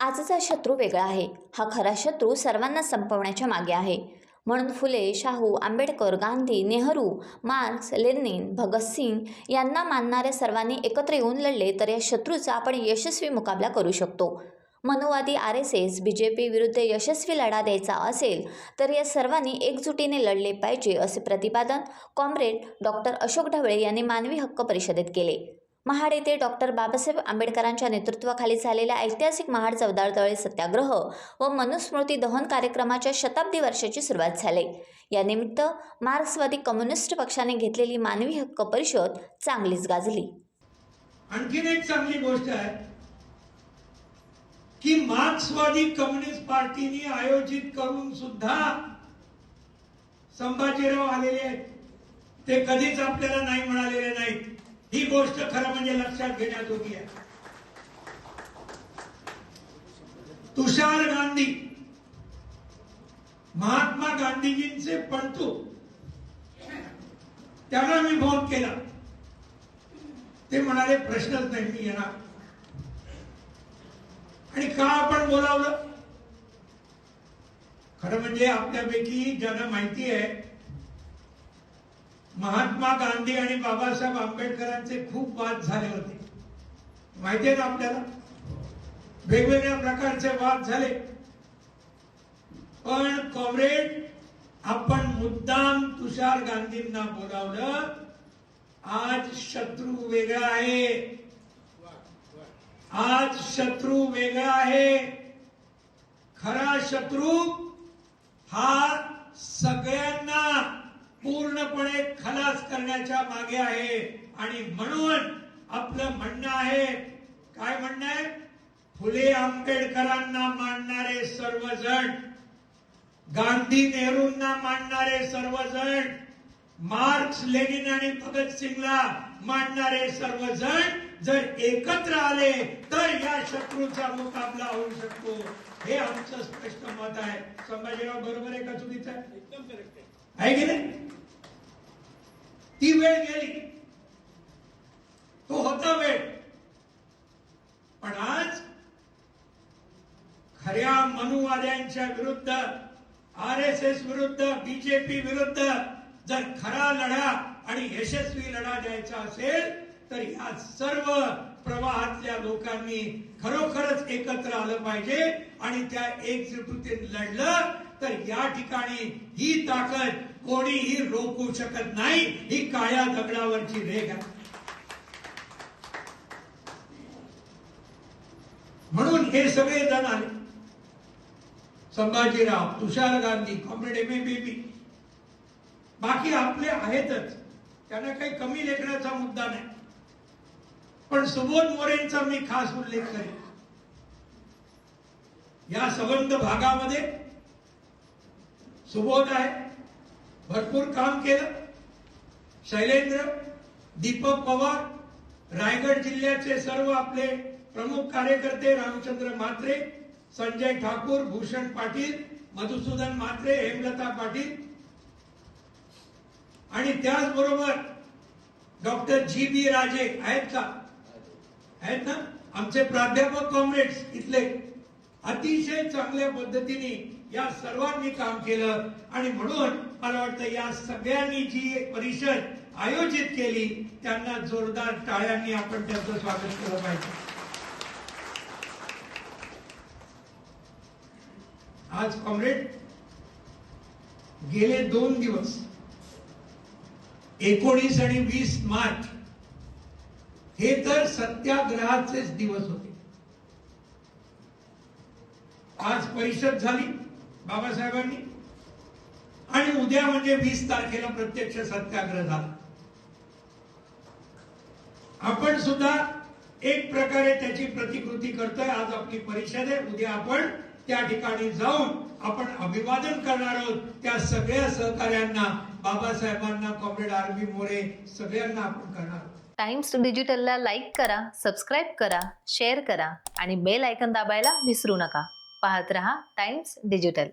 आजचा शत्रू वेगळा आहे. हा खरा शत्रू सर्वांना संपवण्याच्या मागे आहे. म्हणून फुले, शाहू, आंबेडकर, गांधी, नेहरू, मार्क्स, लेनिन, भगतसिंग यांना मानणाऱ्या सर्वांनी एकत्र येऊन लढले तर या शत्रूचा आपण यशस्वी मुकाबला करू शकतो. मनुवादी RSS, BJP विरुद्ध यशस्वी लढा द्यायचा असेल तर या सर्वांनी एकजुटीने लढले पाहिजे, असे प्रतिपादन कॉम्रेड डॉक्टर अशोक ढवळे यांनी मानवी हक्क परिषदेत केले. महाड येथे डॉक्टर बाबासाहेब आंबेडकरांच्या नेतृत्वाखाली झालेल्या ऐतिहासिक महाड चौदार तळे सत्याग्रह व मनुस्मृती दहन कार्यक्रमाच्या शताब्दी वर्षाची सुरुवात झाली. यानिमित्त मार्क्सवादी कम्युनिस्ट पक्षाने घेतलेली मानवी हक्क परिषद चांगलीच गाजली. आणखीन एक चांगली गोष्ट आहे की मार्क्सवादी कम्युनिस्ट पार्टीने आयोजित करून सुद्धा संभाजीराव आलेले आहेत. ते कधीच आपल्याला नाही म्हणालेले नाहीत. ही गोष्ट खरं म्हणजे लक्षात घेण्याजोगी आहे. तुषार गांधी महात्मा गांधीजींचे पणतू, त्यांना मी फोन केला. ते म्हणाले प्रश्नच नाही, मी येणार. आणि का आपण बोलावलं? खरं म्हणजे आपल्यापैकी ज्यांना माहिती आहे महात्मा गांधी आणि बाबासाहेब आंबेडकरांचे खूप वाद झाले होते, माहिती आहे ना आपल्याला. वेगवेगळ्या प्रकारचे वाद झाले. पण कॉम्रेड, आपण मुद्दाम तुषार गांधींना बोलावलं. आज शत्रू वेगळा आहे. आज शत्रू वेगळा आहे. खरा शत्रू हा सगळ्यांना पूर्णपणे खलास करण्याच्या मागे आहे. आणि म्हणून आपलं म्हणणं आहे, काय म्हणणं आहे? फुले आंबेडकरांना मानणारे सर्वजण, गांधी नेहरूंना मानणारे सर्वजण, मार्क्स लेनिन आणि भगतसिंगला मानणारे सर्वजण जर एकत्र आले तर या शत्रूचा मुकाबला होऊ शकतो. हे आमचं स्पष्ट मत आहे. संभाजीराव बरोबर आहे का चुकीचं आहे? एकदम करेक्ट आहे की नाही? ती वेळ गेली, तो होता वेळ. पण आज खऱ्या मनुवाद्यांच्या विरुद्ध, RSS विरुद्ध, BJP विरुद्ध जर खरा लढा आणि यशस्वी लढा द्यायचा असेल तर या सर्व प्रवाहातल्या लोकांनी खरोखरच एकत्र आलं पाहिजे. आणि त्या एकजुटीने लढलं तर या ठिकाणी ही ताकद कोणीही रोखू शकत नाही. ही काळ्या दगडावरची रेघ आहे. म्हणून हे सगळे जण आले. संभाजीराव, तुषार गांधी, कॉम्रेड MABB, बाकी आपले आहेतच, त्यांना काही कमी लेखण्याचा मुद्दा नाही. पण सुबोध मोरेंचा मी खास उल्लेख करेन. या संबंध भागामध्ये सुबोध आहे, भरपूर काम केलं. शैलेंद्र, दीपक पवार, रायगड जिल्ह्याचे सर्व आपले प्रमुख कार्यकर्ते, रामचंद्र म्हात्रे, संजय ठाकूर, भूषण पाटील, मधुसूदन म्हात्रे, हेमलता पाटील आणि त्याचबरोबर डॉक्टर GB राजे आहेत का? आहेत ना? आमचे प्राध्यापक कॉम्रेड्स इथले अतिशय चांगल्या पद्धतीने या सर्वांनी काम केलं. आणि म्हणून मला वाटतं या सगळ्यांनी जी एक परिषद आयोजित केली त्यांना जोरदार टाळ्यांनी आपण त्यांचं स्वागत केलं पाहिजे. आज कॉम्रेड, गेले 2 दिवस 19 आणि 20 मार्च हे तर सत्याग्रहाचेच दिवस होते. आज परिषद झाली बाबासाहेबांनी आणि उद्या म्हणजे 20 तारखेला प्रत्यक्ष सत्याग्रह झाला. आपण सुद्धा एक प्रकारे त्याची प्रतिकृती करतोय. आज आपली परिषद आहे, उद्या आपण त्या ठिकाणी जाऊन आपण अभिवादन करणार आहोत. त्या सगळ्या सहकार्यांना, बाबासाहेबांना, कॉम्रेड RB मोरे, सगळ्यांना आपण करणार आहोत. टाइम्स डिजिटलला लाईक करा, सबस्क्राईब करा, शेअर करा आणि बेल आयकॉन दाबायला विसरू नका. पाहत रहा टाइम्स डिजिटल.